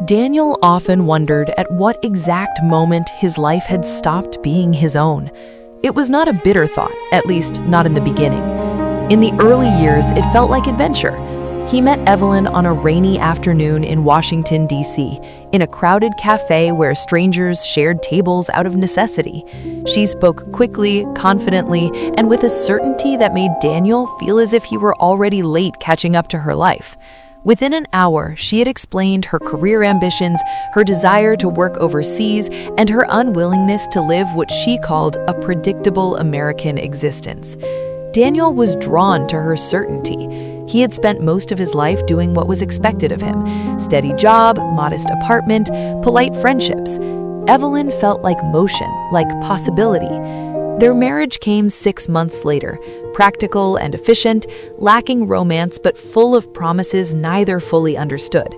Daniel often wondered at what exact moment his life had stopped being his own. It was not a bitter thought, at least not in the beginning. In the early years, it felt like adventure. He met Evelyn on a rainy afternoon in Washington, D.C., in a crowded cafe where strangers shared tables out of necessity. She spoke quickly, confidently, and with a certainty that made Daniel feel as if he were already late catching up to her life. Within an hour, she had explained her career ambitions, her desire to work overseas, and her unwillingness to live what she called a predictable American existence. Daniel was drawn to her certainty. He had spent most of his life doing what was expected of him: steady job, modest apartment, polite friendships. Evelyn felt like motion, like possibility. Their marriage came 6 months later, practical and efficient, lacking romance but full of promises neither fully understood.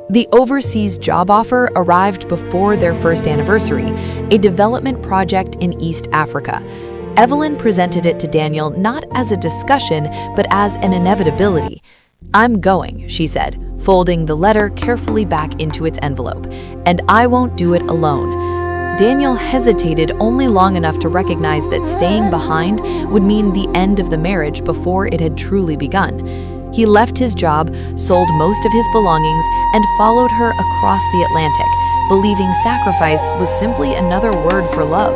The overseas job offer arrived before their first anniversary, a development project in East Africa. Evelyn presented it to Daniel not as a discussion, but as an inevitability. "I'm going," she said, folding the letter carefully back into its envelope, "and I won't do it alone." Daniel hesitated only long enough to recognize that staying behind would mean the end of the marriage before it had truly begun. He left his job, sold most of his belongings, and followed her across the Atlantic, believing sacrifice was simply another word for love.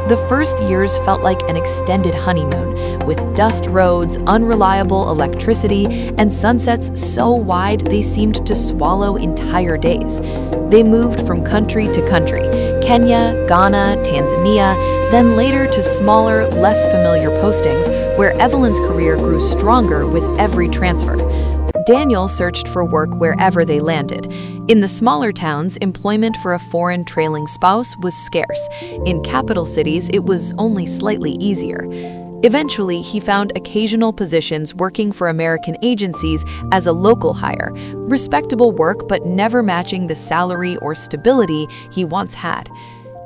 The first years felt like an extended honeymoon, with dust roads, unreliable electricity, and sunsets so wide they seemed to swallow entire days. They moved from country to country: Kenya, Ghana, Tanzania, then later to smaller, less familiar postings, where Evelyn's career grew stronger with every transfer. Daniel searched for work wherever they landed. In the smaller towns, employment for a foreign trailing spouse was scarce. In capital cities, it was only slightly easier. Eventually, he found occasional positions working for American agencies as a local hire, respectable work but never matching the salary or stability he once had.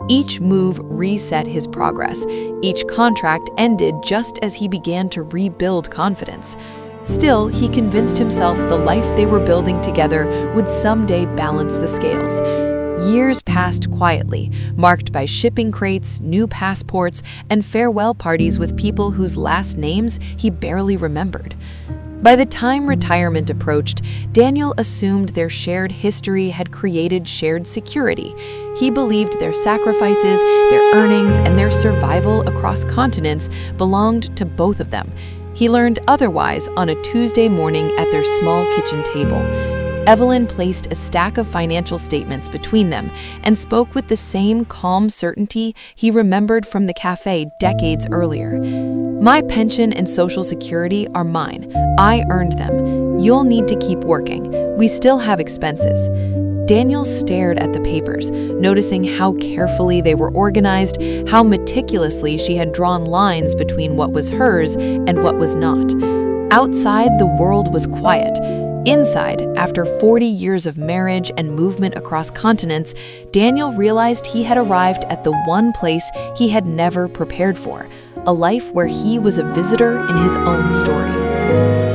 Each move reset his progress. Each contract ended just as he began to rebuild confidence. Still, he convinced himself the life they were building together would someday balance the scales. Years passed quietly, marked by shipping crates, new passports, and farewell parties with people whose last names he barely remembered. By the time retirement approached, Daniel assumed their shared history had created shared security. He believed their sacrifices, their earnings, and their survival across continents belonged to both of them. He learned otherwise on a Tuesday morning at their small kitchen table. Evelyn placed a stack of financial statements between them and spoke with the same calm certainty he remembered from the cafe decades earlier. "My pension and Social Security are mine. I earned them. You'll need to keep working. We still have expenses." Daniel stared at the papers, noticing how carefully they were organized, how meticulously she had drawn lines between what was hers and what was not. Outside, the world was quiet. Inside, after 40 years of marriage and movement across continents, Daniel realized he had arrived at the one place he had never prepared for, a life where he was a visitor in his own story.